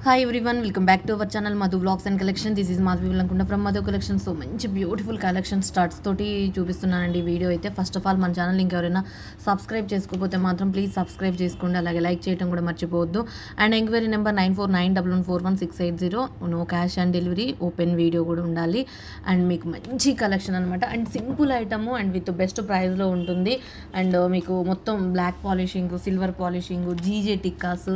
Hi everyone, welcome back to our channel Madhu Vlogs and Collection. This is Madhu Villankunda from Madhu Collection. So manchi beautiful collection starts toti చూపిస్తున్నానండి video అయితే. First of all మన channel ఇంకెవరైనా subscribe చేసుకోకపోతే మాత్రం please subscribe చేసుకోండి, అలాగే like చేయడం కూడా మర్చిపోవద్దు. And enquiry number 9491141680. No cash on delivery, open video కూడా ఉండాలి. అండ్ మీకు మంచి కలెక్షన్ అనమాట. And simple item and with best ప్రైస్లో ఉంటుంది. అండ్ మీకు మొత్తం black polishing, silver polishing, GJ టిక్కాస్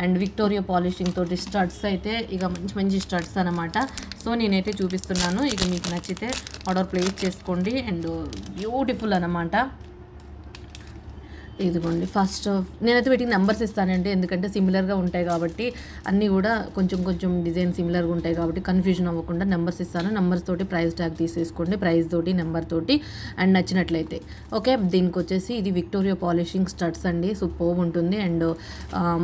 అండ్ విక్టోరియా పాలిషింగ్ తోటి స్టడ్స్ అయితే ఇక మంచి మంచి స్టడ్స్ అనమాట. సో నేనైతే చూపిస్తున్నాను, ఇక మీకు నచ్చితే ఆర్డర్ ప్లేస్ చేసుకోండి. అండ్ బ్యూటిఫుల్ అనమాట. ఇదిగోండి ఫస్ట్ నేనైతే వీటికి నెంబర్స్ ఇస్తానండి, ఎందుకంటే సిమిలర్గా ఉంటాయి కాబట్టి అన్నీ కూడా కొంచెం డిజైన్ సిమిలర్గా ఉంటాయి కాబట్టి కన్ఫ్యూజన్ అవ్వకుండా నెంబర్స్ ఇస్తాను. నెంబర్స్ తోటి ప్రైస్ ట్యాగ్ తీసేసుకోండి, ప్రైస్ తోటి నెంబర్ తోటి. అండ్ నచ్చినట్లయితే ఓకే. దీనికి వచ్చేసి ఇది విక్టోరియా పాలిషింగ్ స్టడ్స్ అండి, సూపర్ ఉంటుంది. అండ్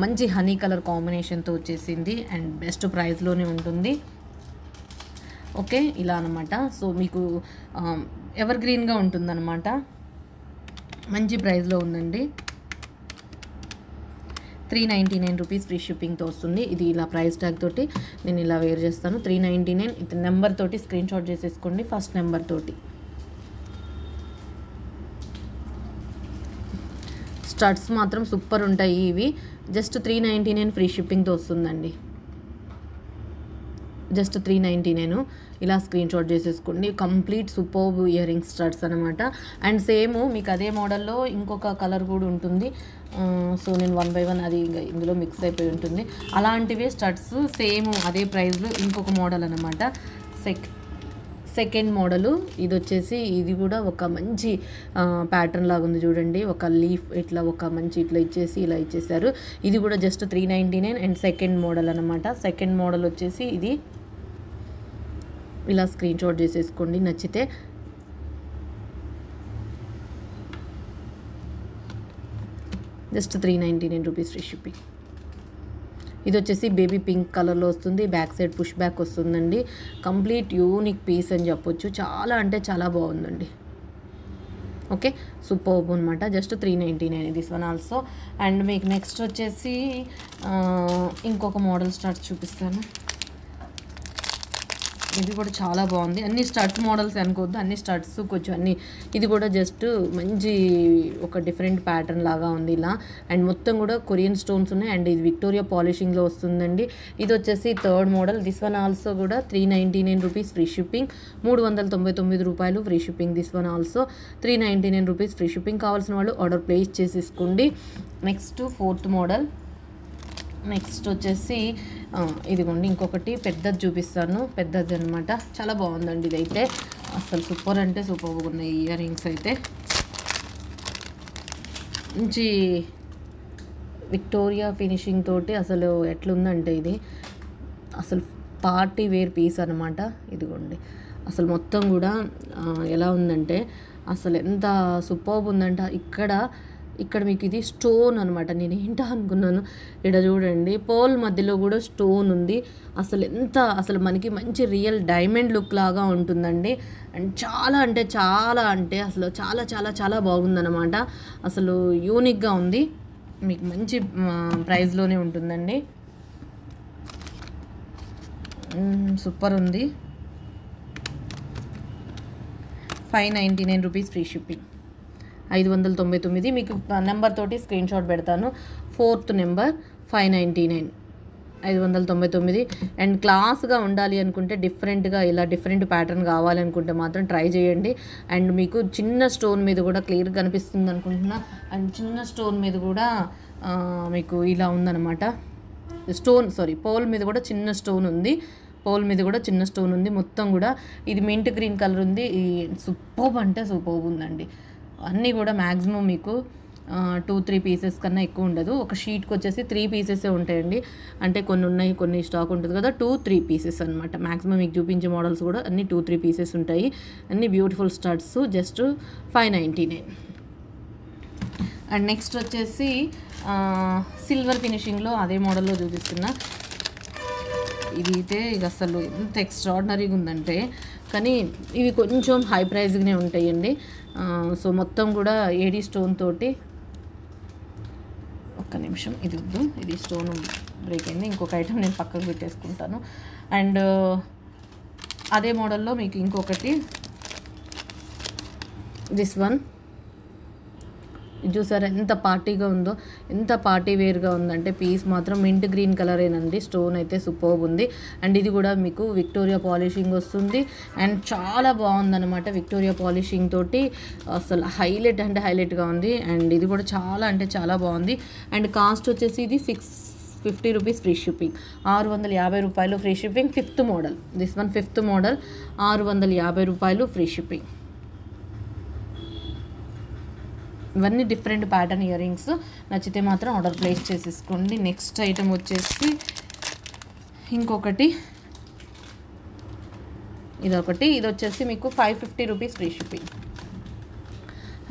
మంచి హనీ కలర్ కాంబినేషన్తో వచ్చేసింది అండ్ బెస్ట్ ప్రైస్లోనే ఉంటుంది. ఓకే ఇలా అనమాట. సో మీకు ఎవర్ గ్రీన్గా ఉంటుందన్నమాట, మంచి ప్రైస్లో ఉందండి. 399 రూపీస్ ఫ్రీ షిప్పింగ్తో వస్తుంది. ఇది ఇలా ప్రైస్ ట్యాగ్ తోటి నేను ఇలా వేర్ చేస్తాను. 399 ఇది నెంబర్ తోటి స్క్రీన్ షాట్ చేసేసుకోండి, ఫస్ట్ నెంబర్ తోటి. స్టడ్స్ మాత్రం సూపర్ ఉంటాయి ఇవి. జస్ట్ 399 ఫ్రీ షిప్పింగ్తో వస్తుందండి. జస్ట్ 399 ఇలా స్క్రీన్ షాట్ చేసేసుకోండి. Complete superb ear rings studs అనమాట. అండ్ సేమ్ మీకు అదే మోడల్లో ఇంకొక కలర్ కూడా ఉంటుంది. సో నేను 1 by 1 అది ఇందులో మిక్స్ అయిపోయి ఉంటుంది. అలాంటివే స్టడ్స్ సేమ్ అదే ప్రైస్లో ఇంకొక మోడల్ అనమాట. సెకండ్ మోడలు ఇది వచ్చేసి ఇది కూడా ఒక మంచి ప్యాటర్న్ లాగా ఉంది చూడండి. ఒక లీఫ్ ఇట్లా ఒక మంచి ఇట్లా ఇచ్చేసి ఇలా ఇచ్చేసారు. ఇది కూడా జస్ట్ 399 అండ్ సెకండ్ మోడల్ అనమాట. సెకండ్ మోడల్ వచ్చేసి ఇది ఇలా స్క్రీన్ షాట్ చేసేసుకోండి నచ్చితే. Just 399 rupees free shipping. ఇది వచ్చేసి బేబీ పింక్ కలర్లో వస్తుంది, బ్యాక్ సైడ్ పుష్ బ్యాక్ వస్తుందండి. కంప్లీట్ యూనిక్ పీస్ అని చెప్పొచ్చు, చాలా అంటే చాలా బాగుందండి. ఓకే సూపర్ అనమాట. Just 399 this one also. And మీకు నెక్స్ట్ వచ్చేసి ఇంకొక మోడల్ స్టార్ట్స్ చూపిస్తాను. ఇది కూడా చాలా బాగుంది. అన్ని స్టడ్స్ మోడల్స్ అనుకోవద్దు, అన్ని స్టడ్స్ కొంచెం అన్ని. ఇది కూడా జస్ట్ మంచి ఒక డిఫరెంట్ ప్యాటర్న్ లాగా ఉంది ఇలా. అండ్ మొత్తం కూడా కొరియన్ స్టోన్స్ ఉన్నాయి. అండ్ ఇది విక్టోరియా పాలిషింగ్లో వస్తుందండి. ఇది వచ్చేసి third model. This one also కూడా 399 రూపీస్ ఫ్రీ షిప్పింగ్. 399 రూపాయలు free shipping. This one also 399 rupees free shipping. కావాల్సిన వాళ్ళు ఆర్డర్ ప్లేస్ చేసేసుకోండి. Next fourth model. నెక్స్ట్ వచ్చేసి ఇదిగోండి ఇంకొకటి పెద్దది చూపిస్తాను. పెద్దది అనమాట, చాలా బాగుందండి ఇదైతే. అసలు సూపర్ అంటే సూపర్గా ఉన్నాయి ఇయర్ రింగ్స్ అయితే. మంచి విక్టోరియా ఫినిషింగ్ తోటి అసలు ఎట్లుందంటే ఇది అసలు పార్టీ వేర్ పీస్ అనమాట. ఇదిగోండి అసలు మొత్తం కూడా ఎలా ఉందంటే అసలు ఎంత సూపర్బ్ ఉందంటే ఇక్కడ మీకు ఇది స్టోన్ అనమాట. నేను ఏంటో అనుకున్నాను, ఇక్కడ చూడండి పోల్ మధ్యలో కూడా స్టోన్ ఉంది. అసలు మనకి మంచి రియల్ డైమండ్ లుక్ లాగా ఉంటుందండి. అండ్ చాలా అంటే అసలు చాలా చాలా చాలా బాగుందన్నమాట. అసలు యూనిక్గా ఉంది, మీకు మంచి ప్రైస్లోనే ఉంటుందండి. సూపర్ ఉంది. 599 రూపీస్ ఫ్రీ షిప్పింగ్. 599. మీకు నెంబర్ తోటి స్క్రీన్ షాట్ పెడతాను. Fourth number 599. 599. అండ్ క్లాస్గా ఉండాలి అనుకుంటే డిఫరెంట్గా ఇలా డిఫరెంట్ ప్యాటర్న్ కావాలనుకుంటే మాత్రం ట్రై చేయండి. అండ్ మీకు చిన్న స్టోన్ మీద కూడా క్లియర్గా కనిపిస్తుంది అనుకుంటున్నా. అండ్ చిన్న స్టోన్ మీద కూడా మీకు ఇలా ఉందన్నమాట. పోల్ మీద కూడా చిన్న స్టోన్ ఉంది. మొత్తం కూడా ఇది మింట్ గ్రీన్ కలర్ ఉంది. సూపర్బ్ అంటే సూపర్బ్ ఉందండి. అన్నీ కూడా మ్యాక్సిమం మీకు 2-3 పీసెస్ కన్నా ఎక్కువ ఉండదు. ఒక షీట్కి వచ్చేసి 3 పీసెసే ఉంటాయండి. అంటే కొన్ని ఉన్నాయి, కొన్ని స్టాక్ ఉంటుంది కదా, 2-3 పీసెస్ అనమాట. మ్యాక్సిమం మీకు చూపించే మోడల్స్ కూడా అన్ని 2-3 పీసెస్ ఉంటాయి. అన్ని beautiful studs. Just 599. And next వచ్చేసి సిల్వర్ ఫినిషింగ్లో అదే మోడల్లో చూపిస్తున్నా. ఇది అయితే ఇక అసలు ఎంత ఎక్స్ట్రాడినరీగా ఉందంటే, కానీ ఇవి కొంచెం హై ప్రైస్గానే ఉంటాయండి. సో మొత్తం కూడా ఏడీ స్టోన్ తోటి ఒక్క నిమిషం, ఇది వద్దు, ఇది స్టోన్ బ్రేక్ అయింది. ఇంకొక ఐటమ్ నేను పక్కకు పెట్టేసుకుంటాను. అండ్ అదే మోడల్లో మీకు ఇంకొకటి దిస్ వన్ చూసారా ఎంత పార్టీగా ఉందో, ఎంత పార్టీ వేర్గా ఉందంటే పీస్ మాత్రం మింట్ గ్రీన్ కలరేనండి. స్టోన్ అయితే సూపర్బ్ ఉంది. అండ్ ఇది కూడా మీకు విక్టోరియా పాలిషింగ్ వస్తుంది. అండ్ చాలా బాగుందన్నమాట. విక్టోరియా పాలిషింగ్ తోటి అసలు హైలైట్ అంటే హైలైట్గా ఉంది. అండ్ ఇది కూడా చాలా అంటే చాలా బాగుంది. అండ్ కాస్ట్ వచ్చేసి ఇది 650 రూపీస్ ఫ్రీ షిప్పింగ్. 650 రూపాయలు free shipping. 5th model, this one 5th model, 650 రూపాయలు ఫ్రీ షిప్పింగ్. ఇవన్నీ డిఫరెంట్ ప్యాటర్న్ ఇయర్ రింగ్స్. నచ్చితే మాత్రం ఆర్డర్ ప్లేస్ చేసేసుకోండి. నెక్స్ట్ ఐటమ్ వచ్చేసి ఇంకొకటి ఇదొకటి. ఇది వచ్చేసి మీకు 550 రూపీస్ ఫ్రీ షిప్పింగ్.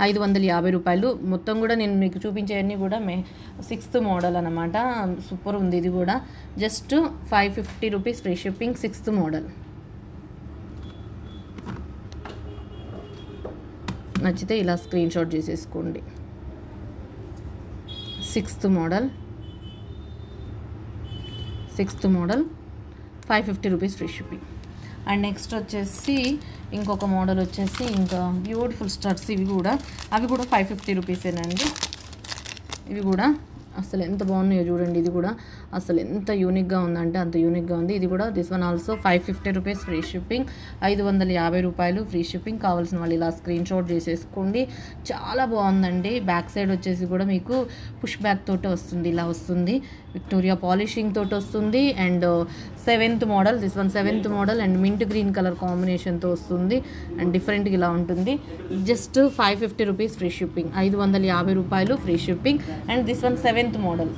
550 రూపాయలు. మొత్తం కూడా నేను మీకు చూపించేవన్నీ కూడా 6th మోడల్ అనమాట. సూపర్ ఉంది ఇది కూడా. Just 550 rupees free shipping. 6th model. నచ్చితే ఇలా స్క్రీన్ షాట్ చేసేసుకోండి. 6th model, 6th model, 550 rupees free shipping. And next వచ్చేసి ఇంకొక మోడల్ వచ్చేసి ఇంకా బ్యూటిఫుల్ స్టడ్స్. ఇవి కూడా అవి కూడా 550 రూపీసేనండి. ఇవి కూడా అసలు ఎంత బాగున్నాయో చూడండి. ఇది కూడా అసలు ఎంత యూనిక్గా ఉందంటే అంత యూనిక్గా ఉంది. ఇది కూడా this one also 550 rupees free shipping. 550 రూపాయలు ఫ్రీ షిప్పింగ్. కావాల్సిన వాళ్ళు ఇలా స్క్రీన్ షాట్ చేసేసుకోండి. చాలా బాగుందండి. బ్యాక్ సైడ్ వచ్చేసి కూడా మీకు పుష్ బ్యాక్ తోటి వస్తుంది. ఇలా వస్తుంది. విక్టోరియా పాలిషింగ్ తోటి వస్తుంది. And 7th model, this one 7th model. And mint green colour కాంబినేషన్తో వస్తుంది. అండ్ డిఫరెంట్గా ఇలా ఉంటుంది. Just 550 rupees free shipping. 550 రూపాయలు free shipping. And this one 7th model,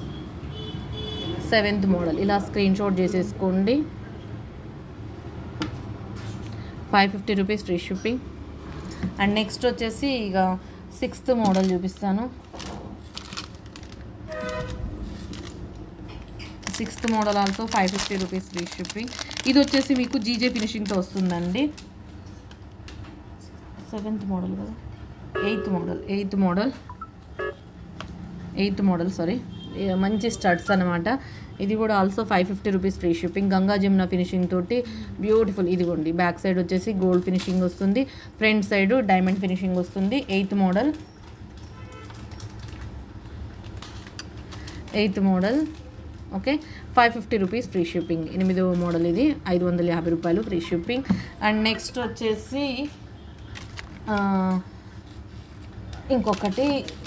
7th model. ఇలా స్క్రీన్ షాట్ చేసేసుకోండి. 550 rupees free shipping. And next వచ్చేసి ఇక 6th మోడల్ చూపిస్తాను. 6th model also 550 rupees free shipping. ఇది వచ్చేసి మీకు జీజే ఫినిషింగ్తో వస్తుందండి. 7th మోడల్ కదా, 8th model, 8th model, 8th model sorry. మంచి స్టడ్స్ అనమాట. ఇది కూడా also 550 rupees free shipping. Ganga Jamuna finishing తోటి బ్యూటిఫుల్. ఇదిగోండి బ్యాక్ సైడ్ వచ్చేసి గోల్డ్ ఫినిషింగ్ వస్తుంది. ఫ్రంట్ సైడ్ డైమండ్ ఫినిషింగ్ వస్తుంది. 8th model, 8th model. Okay, 550 rupees free shipping. 8వ మోడల్ ఇది. 550 రూపాయలు ఫ్రీ షిప్పింగ్. అండ్ నెక్స్ట్ వచ్చేసి ఇంకొకటి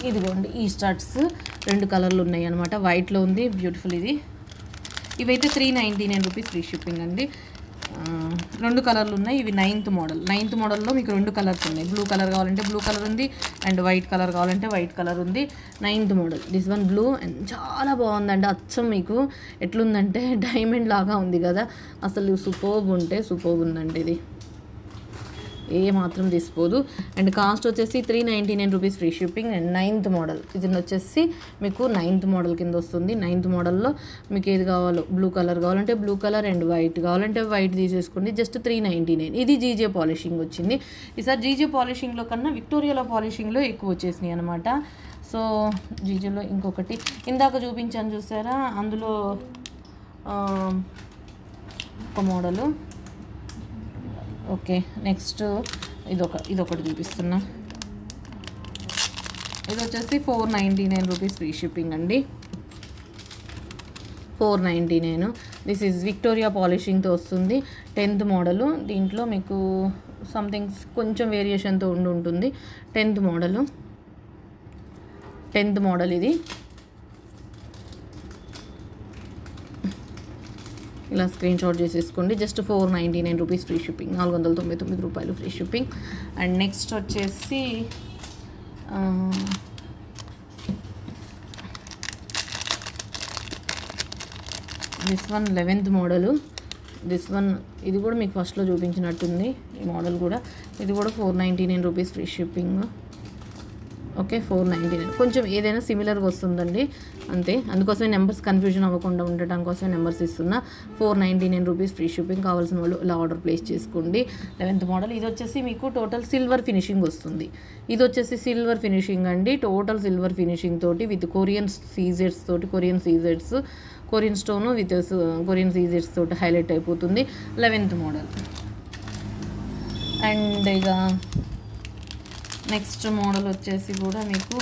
ఇదిగోండి. ఈ స్టడ్స్ 2 కలర్లు ఉన్నాయి అనమాట. వైట్లో ఉంది, బ్యూటిఫుల్ ఇది. ఇవైతే 399 రూపీస్ ఫ్రీ షిప్పింగ్ అండి. 2 కలర్లు ఉన్నాయి. ఇవి 9th మోడల్. 9th మోడల్లో మీకు 2 కలర్స్ ఉన్నాయి. బ్లూ కలర్ కావాలంటే బ్లూ కలర్ ఉంది. అండ్ వైట్ కలర్ కావాలంటే వైట్ కలర్ ఉంది. 9th model, this one blue. And చాలా బాగుందండి. అచ్చం మీకు ఎట్లుందంటే డైమండ్ లాగా ఉంది కదా. అసలు సూపర్బ్ ఉందండి. ఇది ఏ మాత్రం తీసుకోదు. అండ్ కాస్ట్ వచ్చేసి 399 rupees free shipping. And 9th model. ఇది వచ్చేసి మీకు 9th మోడల్ కింద వస్తుంది. 9th మోడల్లో మీకు ఏది కావాలో, బ్లూ కలర్ కావాలంటే బ్లూ కలర్, అండ్ వైట్ కావాలంటే వైట్ తీసేసుకోండి. జస్ట్ 399. ఇది జీజే పాలిషింగ్ వచ్చింది. ఈసారి జీజే పాలిషింగ్లో కన్నా విక్టోరియాలో పాలిషింగ్లో ఎక్కువ వచ్చేసినాయి అనమాట. సో జీజేలో ఇంకొకటి ఇందాక చూపించాను చూసారా, అందులో ఒక మోడలు. ఓకే, నెక్స్ట్ ఇదొకటి చూపిస్తున్నా. ఇది వచ్చేసి 499 రూపీస్ ఫ్రీ షిప్పింగ్ అండి. 499. దిస్ ఈజ్ విక్టోరియా పాలిషింగ్తో వస్తుంది. 10th model. దీంట్లో మీకు సంథింగ్ కొంచెం వేరియేషన్తో ఉంటుంది. 10th మోడలు, 10th మోడల్ ఇది. ఇలా స్క్రీన్ షాట్ చేసేసుకోండి. Just 499 rupees free shipping. 499 రూపాయలు ఫ్రీ షిప్పింగ్. అండ్ నెక్స్ట్ వచ్చేసి this one 11th model. This one ఇది కూడా మీకు ఫస్ట్లో చూపించినట్టుంది ఈ మోడల్ కూడా. ఇది కూడా 499 రూపీస్ ఫ్రీ షిప్పింగ్. ఓకే 499 కొంచెం ఏదైనా సిమిలర్గా వస్తుందండి అంతే, అందుకోసమే నెంబర్స్ కన్ఫ్యూజన్ అవ్వకుండా ఉండటం కోసమే నెంబర్స్ ఇస్తున్నా. 499 రూపీస్ ఫ్రీ షిప్పింగ్. కావాల్సిన వాళ్ళు ఇలా ఆర్డర్ ప్లేస్ చేసుకోండి. 11th మోడల్ ఇది వచ్చేసి మీకు టోటల్ సిల్వర్ ఫినిషింగ్ వస్తుంది. ఇది వచ్చేసి సిల్వర్ ఫినిషింగ్ అండి, టోటల్ సిల్వర్ ఫినిషింగ్ తోటి విత్ కొరియన్ సీజెడ్స్ తోటి, కొరియన్ స్టోన్ విత్ కొరియన్ సీజెడ్స్ తోటి హైలైట్ అయిపోతుంది. 11th model. అండ్ ఇక నెక్స్ట్ మోడల్ వచ్చేసి కూడా మీకు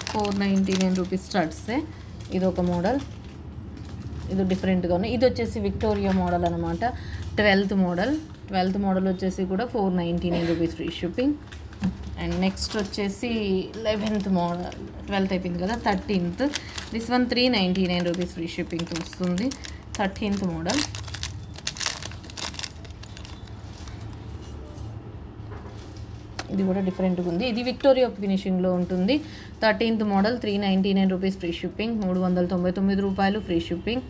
499 రూపీస్ స్టార్ట్సే. ఇది ఒక మోడల్, ఇది డిఫరెంట్గా ఉంది. ఇది వచ్చేసి విక్టోరియా మోడల్ అనమాట. 12th మోడల్ వచ్చేసి కూడా 499 rupees free shipping. And next వచ్చేసి 11th మోడల్, 12th అయిపోయింది కదా, 13th. This one 399 rupees free షిప్పింగ్తో వస్తుంది. 13th model. ఇది కూడా డిఫరెంట్గా ఉంది, ఇది విక్టోరియా ఫినిషింగ్లో ఉంటుంది. 13th model 399 rupees free shipping, 399 రూపాయలు ఫ్రీ షిప్పింగ్.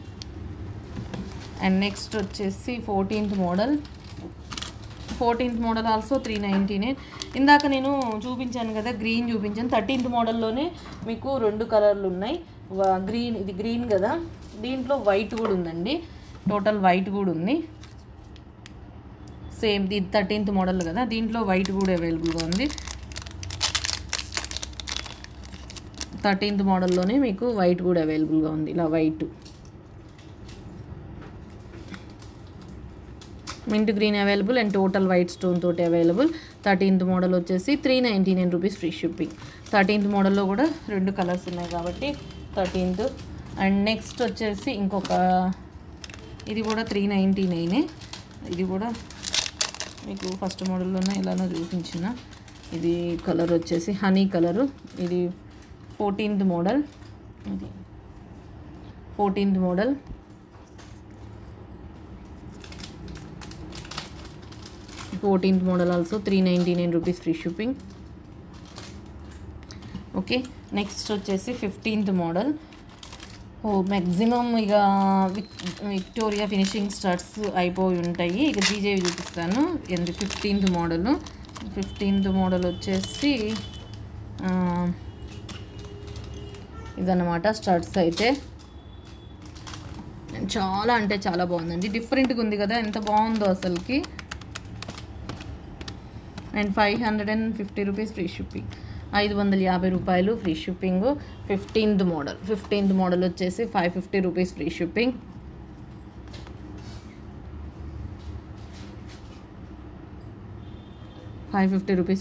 అండ్ నెక్స్ట్ వచ్చేసి 14th మోడల్ ఆల్సో 399. ఇందాక నేను చూపించాను కదా, గ్రీన్ చూపించాను. 13th మోడల్లోనే మీకు 2 కలర్లు ఉన్నాయి. గ్రీన్, ఇది గ్రీన్ కదా, దీంట్లో వైట్ కూడా ఉందండి, టోటల్ వైట్ కూడా ఉంది. సేమ్ ఇది 13th మోడల్ కదా, దీంట్లో వైట్ కూడా అవైలబుల్గా ఉంది. 13th మోడల్లోనే మీకు వైట్ కూడా అవైలబుల్గా ఉంది, ఇలా white mint green available and total white stone తోటి అవైలబుల్. 13th మోడల్ వచ్చేసి 399 రూపీస్ ఫ్రీ షిప్పింగ్. 13th మోడల్లో కూడా 2 కలర్స్ ఉన్నాయి కాబట్టి 13th. అండ్ నెక్స్ట్ వచ్చేసి ఇంకొక, ఇది కూడా 399. ఇది కూడా మీకు ఫస్ట్ మోడల్లోనే ఇలానో చూపించిన. ఇది కలర్ వచ్చేసి హనీ కలరు. ఇది 14th మోడల్. ఇది 14th model. Also 399 rupees free shipping. Okay, next వచ్చేసి 15th మోడల్. మ్యాక్సిమం ఇక విక్టోరియా ఫినిషింగ్ స్టార్ట్స్ అయిపోయి ఉంటాయి. ఇక జీజేవి చూపిస్తాను. 15th మోడల్ వచ్చేసి ఇదన్నమాట స్టార్ట్స్ అయితే. చాలా అంటే చాలా బాగుందండి, డిఫరెంట్గా ఉంది కదా, ఎంత బాగుందో అసలుకి. అండ్ 550 రూపీస్ ఫ్రీ షిప్పింగ్, 550 రూపాయలు ఫ్రీ షిప్పింగ్. 15th మోడల్ వచ్చేసి 550 rupees free shipping.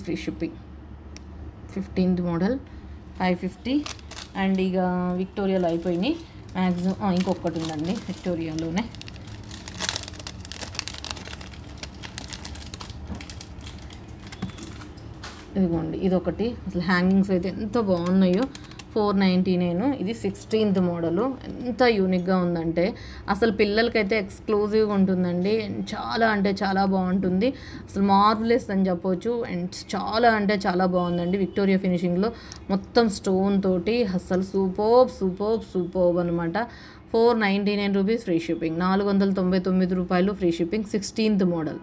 Free shipping. 15th model 550. And ఇక విక్టోరియాలో అయిపోయినాయి మ్యాక్సిమం. ఇంకొకటి ఉందండి విక్టోరియాలోనే, ఇదిగోండి, ఇదొకటి. అసలు హ్యాంగింగ్స్ అయితే ఎంత బాగున్నాయో. 499. ఇది 16th మోడలు. ఎంత యూనిక్గా ఉందంటే అసలు పిల్లలకైతే ఎక్స్క్లూజివ్గా ఉంటుందండి. చాలా అంటే చాలా బాగుంటుంది, అసలు మార్వెలస్ అని చెప్పొచ్చు. అండ్ చాలా అంటే చాలా బాగుందండి, విక్టోరియా ఫినిషింగ్లో మొత్తం స్టోన్ తోటి. అసలు సూపర్బ్ అనమాట. 499 రూపీస్ ఫ్రీ షిప్పింగ్, 499 రూపాయలు free shipping. 16th model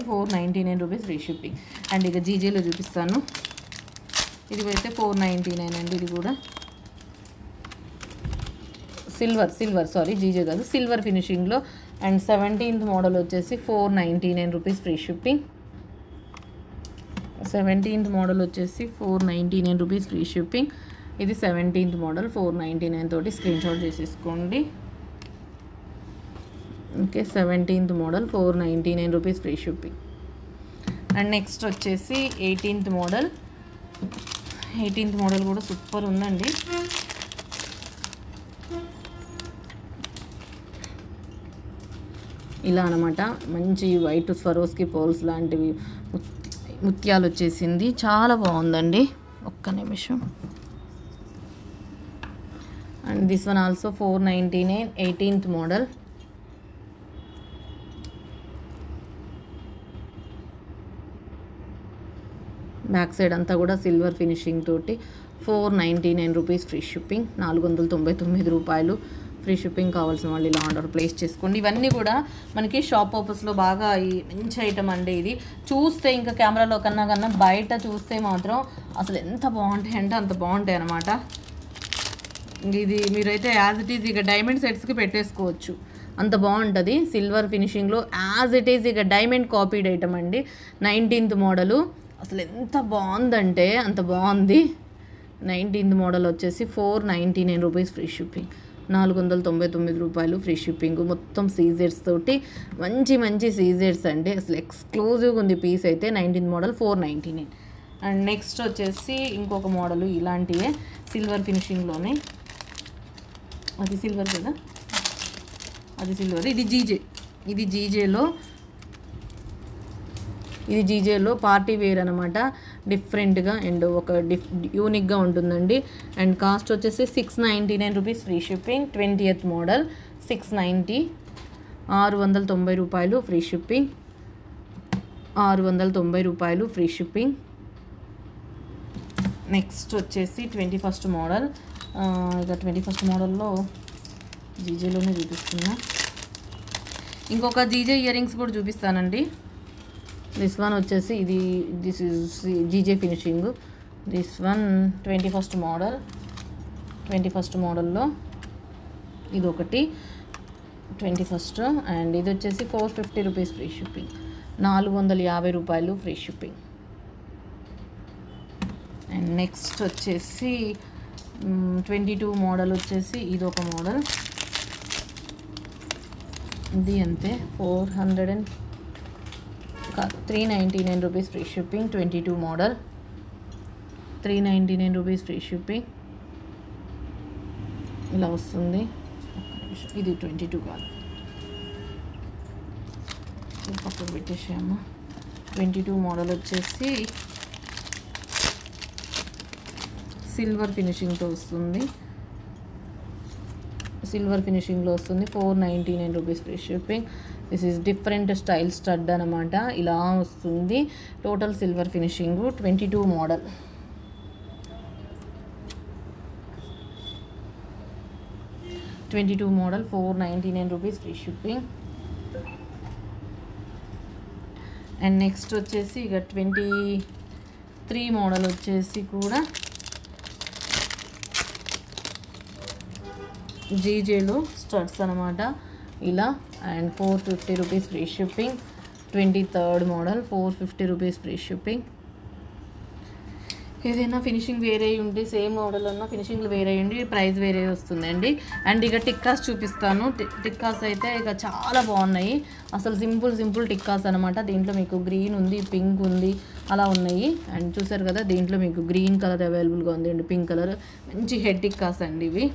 499 rupees free shipping. And ఇక జీజేలో చూపిస్తాను. ఇది అయితే 499 అండి. ఇది కూడా జీజే కాదు, సిల్వర్ ఫినిషింగ్లో. అండ్ 17th మోడల్ వచ్చేసి 499 rupees free shipping. 17th model వచ్చేసి 499 రూపీస్ ఫ్రీ షిప్పింగ్. ఇది 17th మోడల్ 499 తోటి స్క్రీన్ షాట్ చేసేసుకోండి. Okay, 17th model 499 rupees free shipping. And next వచ్చేసి 18th మోడల్. 18th మోడల్ కూడా సూపర్ ఉందండి. ఇలా అనమాట, మంచి వైట్ స్వరోస్కి పోల్స్ లాంటివి ముత్యాలు వచ్చేసింది, చాలా బాగుందండి. ఒక్క నిమిషం. And this one also 499, 18th model. Back side అంతా కూడా సిల్వర్ ఫినిషింగ్ తోటి 499 రూపీస్ ఫ్రీ షిప్పింగ్, 499 రూపాయలు ఫ్రీ షిప్పింగ్. కావాల్సిన వాళ్ళు ఇలా ఆర్డర్ ప్లేస్ చేసుకోండి. ఇవన్నీ కూడా మనకి షాప్ పర్పస్లో బాగా ఈ మంచి ఐటమ్ అండి. ఇది చూస్తే ఇంకా కెమెరాలో కన్నా బయట చూస్తే మాత్రం అసలు ఎంత బాగుంటాయి అంటే అంత బాగుంటాయి అన్నమాట. ఇది మీరైతే యాజ్ ఇట్ ఈజ్ ఇక డైమండ్ సెట్స్కి పెట్టేసుకోవచ్చు, అంత బాగుంటుంది. సిల్వర్ ఫినిషింగ్లో యాజ్ ఇట్ ఈజ్ ఇక డైమండ్ కాపీడ్ ఐటమ్ అండి. 19th model. అసలు ఎంత బాగుందంటే అంత బాగుంది. 19th మోడల్ వచ్చేసి 499 రూపీస్ ఫ్రీ షిప్పింగ్. 499 రూపాయలు ఫ్రీ షిప్పింగ్. మొత్తం సీజెడ్స్ తోటి మంచి సీజెడ్స్ అండి. అసలు ఎక్స్క్లూజివ్గా ఉంది పీస్ అయితే. 19th model 499. అండ్ నెక్స్ట్ వచ్చేసి ఇంకొక మోడలు ఇలాంటివే సిల్వర్ ఫినిషింగ్లోనే. అది సిల్వర్ కదా, అది సిల్వర్. ఇది జీజేలో పార్టీ వేర్ అనమాట. డిఫరెంట్గా అండ్ ఒక యూనిక్గా ఉంటుందండి. అండ్ కాస్ట్ వచ్చేసి 699 rupees free shipping. 20th model 690. 690 రూపాయలు ఫ్రీ షిప్పింగ్. 690 రూపాయలు ఫ్రీ షిప్పింగ్. నెక్స్ట్ వచ్చేసి 21st మోడల్. ఇక 21st మోడల్లో జీజేలోనే చూపిస్తున్నా. ఇంకొక జీజే ఇయర్ రింగ్స్ కూడా చూపిస్తానండి. దిస్ వన్ వచ్చేసి this is GJ finishing. This one 21st model. 21st మోడల్లో ఇది ఒకటి 21st. అండ్ ఇది వచ్చేసి 450 రూపీస్ ఫ్రీ షిప్పింగ్. 450 రూపాయలు ఫ్రీ షిప్పింగ్. అండ్ నెక్స్ట్ వచ్చేసి 22 మోడల్ వచ్చేసి ఇదొక మోడల్. ఇది అంతే 399 rupees free shipping. 22 model 399 rupees free shipping. ఇలా వస్తుంది. ఇది 22 కాదు, పక్కకు పెట్టేసాము. 22 మోడల్ వచ్చేసి సిల్వర్ ఫినిషింగ్తో వస్తుంది. సిల్వర్ ఫినిషింగ్లో వస్తుంది. 499 rupees free shipping. This is different style stud అనమాట. ఇలా వస్తుంది. Total silver finishing. 22 model. 22 model 499 rupees free shipping. And next వచ్చేసి ఇక 23 మోడల్ వచ్చేసి కూడా జీజేలో స్టడ్స్ అనమాట ఇలా. And 450 rupees free shipping. 23rd model 450 rupees free shipping. ఏదైనా ఫినిషింగ్ వేరే ఉండి సేమ్ మోడల్ ఉన్న ఫినిషింగ్లు వేరే ఉండి ప్రైస్ వేరే వస్తుందండి. అండ్ ఇక టిక్కాస్ చూపిస్తాను. టిక్కాస్ అయితే ఇక చాలా బాగున్నాయి. అసలు సింపుల్ టిక్కాస్ అనమాట. దీంట్లో మీకు గ్రీన్ ఉంది, పింక్ ఉంది, అలా ఉన్నాయి. అండ్ చూసారు కదా, దీంట్లో మీకు గ్రీన్ కలర్ అవైలబుల్గా ఉంది అండ్ పింక్ కలర్. మంచి హెడ్ టిక్కాస్ అండి ఇవి.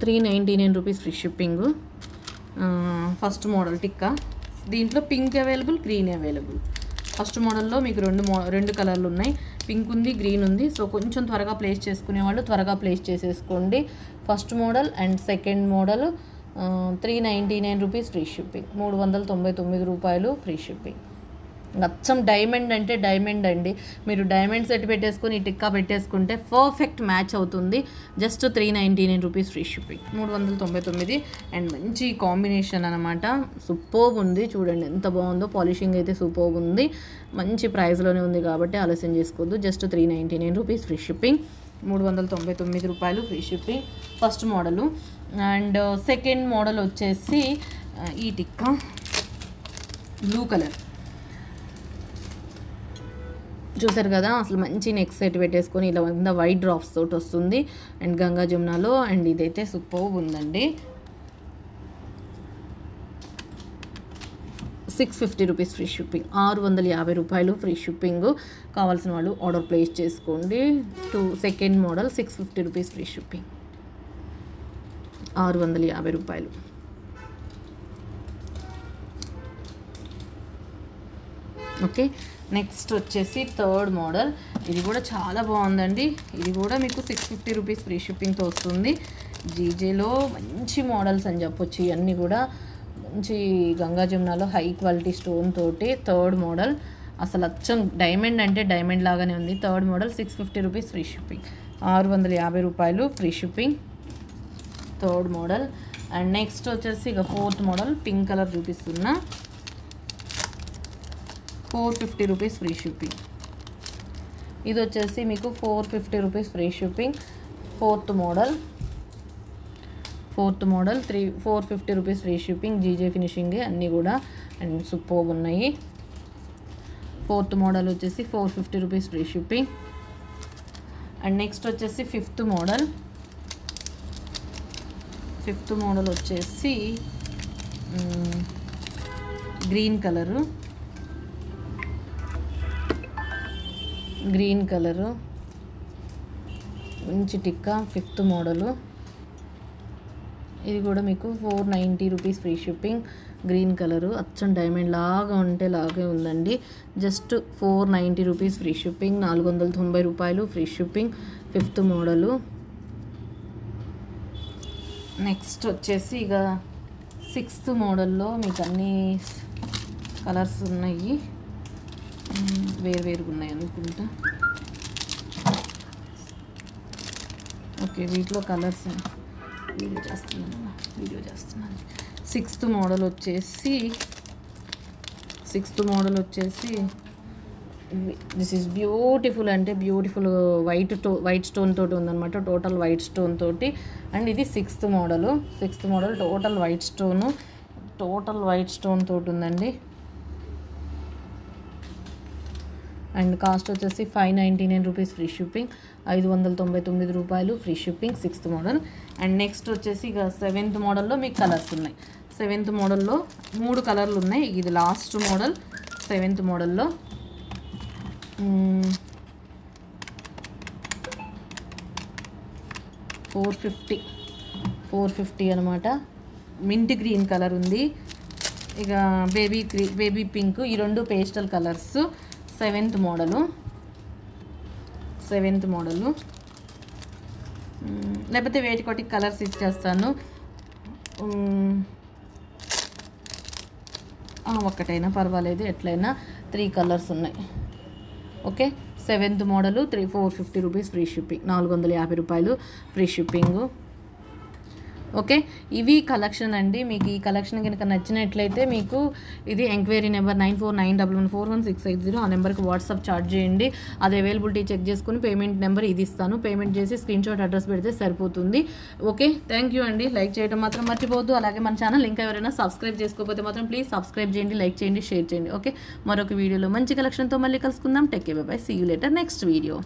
$399 rupees free shipping. First model టిక్కా. దీంట్లో pink available, green available. First మోడల్లో మీకు రెండు కలర్లు ఉన్నాయి. పింక్ ఉంది, గ్రీన్ ఉంది. సో కొంచెం త్వరగా ప్లేస్ చేసుకునే వాళ్ళు త్వరగా ప్లేస్ చేసేసుకోండి. First model and second model 399 rupees free shipping. 399 రూపాయలు ఫ్రీ షిప్పింగ్. అచ్చం డైమండ్ అంటే డైమండ్ అండి. మీరు డైమండ్ సెట్ పెట్టేసుకొని టిక్కా పెట్టేసుకుంటే పర్ఫెక్ట్ మ్యాచ్ అవుతుంది. Just 399 rupees free shipping. 399. And మంచి కాంబినేషన్ అనమాట. సూపర్బ్ ఉంది. చూడండి ఎంత బాగుందో. పాలిషింగ్ అయితే సూపర్బ్ ఉంది. మంచి ప్రైస్లోనే ఉంది కాబట్టి ఆలస్యం చేసుకోవద్దు. Just 399 rupees free shipping. 399 రూపాయలు free shipping. First model. And second model వచ్చేసి ఈ టిక్కా బ్లూ కలర్. చూసారు కదా, అసలు మంచి నెక్ సెట్ పెట్టేసుకొని ఇలా కింద వైట్ డ్రాప్స్ తోటి వస్తుంది. అండ్ గంగా జమునాలో. అండ్ ఇదైతే సూపర్బ్ ఉందండి. 650 రూపీస్ ఫ్రీ షిప్పింగ్. 650 రూపాయలు ఫ్రీ షిప్పింగ్. కావాల్సిన వాళ్ళు ఆర్డర్ ప్లేస్ చేసుకోండి. Second model 650 rupees free shipping. 650 రూపాయలు. ఓకే, నెక్స్ట్ వచ్చేసి థర్డ్ మోడల్. ఇది కూడా చాలా బాగుందండి. ఇది కూడా మీకు 650 రూపీస్ ఫ్రీ షిప్పింగ్తో వస్తుంది. జీజేలో మంచి మోడల్స్ అని చెప్పొచ్చు. ఇవన్నీ కూడా మంచి గంగా జమునాలో హై క్వాలిటీ స్టోన్ తోటి థర్డ్ మోడల్. అసలు అచ్చం డైమండ్ అంటే డైమండ్ లాగానే ఉంది. Third model 650 rupees free shipping, 650 రూపాయలు free shipping third model. And next వచ్చేసి ఇక ఫోర్త్ మోడల్ పింక్ కలర్ చూపిస్తున్నా, 450 రూపీస్ ఫ్రీ షిప్పింగ్. ఇది వచ్చేసి మీకు 450 rupees free shipping. Fourth model 450 rupees free shipping. GJ finishing అన్నీ కూడా అండ్ సూపర్బ్ ఉన్నాయి. ఫోర్త్ మోడల్ వచ్చేసి 450 rupees free shipping. And next వచ్చేసి ఫిఫ్త్ మోడల్ వచ్చేసి గ్రీన్ కలరు మంచి టిక్కా. ఫిఫ్త్ మోడలు ఇది కూడా మీకు 490 rupees free shipping. Green colour అచ్చం డైమండ్ లాగా ఉంటే లాగే ఉందండి. జస్ట్ 490 రూపీస్ ఫ్రీ షిప్పింగ్, 490 రూపాయలు free shipping fifth model. Next వచ్చేసి ఇక సిక్స్త్ మోడల్లో మీకు అన్ని కలర్స్ ఉన్నాయి, వేరువేరుగా ఉన్నాయి అనుకుంటా. ఓకే, వీటిలో కలర్స్ వీడియో చేస్తున్నాను. సిక్స్త్ మోడల్ వచ్చేసి దిస్ ఈజ్ బ్యూటిఫుల్, అంటే బ్యూటిఫుల్ వైట్ స్టోన్ తోటి ఉందన్నమాట, టోటల్ వైట్ స్టోన్ తోటి. అండ్ ఇది sixth model total white stone తోటి ఉందండి. అండ్ కాస్ట్ వచ్చేసి 599 రూపీస్ ఫ్రీ షిప్పింగ్, 599 రూపాయలు free shipping sixth model. And next వచ్చేసి ఇక సెవెంత్ మోడల్లో మీకు కలర్స్ ఉన్నాయి. సెవెంత్ మోడల్లో 3 కలర్లు ఉన్నాయి. ఇది లాస్ట్ మోడల్ సెవెంత్ మోడల్లో. 450 అనమాట. మింట్ గ్రీన్ కలర్ ఉంది, ఇక బేబీ పింక్, ఈ రెండు పేస్టల్ కలర్స్. సెవెంత్ మోడలు లేకపోతే వేటికోటి కలర్స్ ఇచ్చేస్తాను, ఒక్కటైనా పర్వాలేదు, ఎట్లయినా 3 కలర్స్ ఉన్నాయి. Okay, seventh model 450 rupees free shipping, 450 రూపాయలు ఫ్రీ షిప్పింగు. ఓకే, ఇవి కలెక్షన్ అండి. మీకు ఈ కలెక్షన్ కనుక నచ్చినట్లయితే మీకు ఇది ఎంక్వైరీ నెంబర్ 9491141680 ఆ నెంబర్కి వాట్సాప్ చాట్ చేయండి. అది అవైలబిలిటీ చెక్ చేసుకుని పేమెంట్ నెంబర్ ఇది ఇస్తాను, పేమెంట్ చేసి స్క్రీన్ షాట్ అడ్రస్ పెడితే సరిపోతుంది. ఓకే, థ్యాంక్ యూ అండి. లైక్ చేయడం మాత్రం మర్చిపోవద్దు. అలాగే మన ఛానల్ ఇంకా ఎవరైనా సబ్స్క్రైబ్ చేసుకోకపోతే మాత్రం ప్లీజ్ సబ్స్క్రైబ్ చేయండి, లైక్ చేయండి, షేర్ చేయండి. ఓకే, మరొక వీడియోలో మంచి కలెక్షన్తో మళ్ళీ కలుసుకుందాం. Take care, bye bye, see you later next video.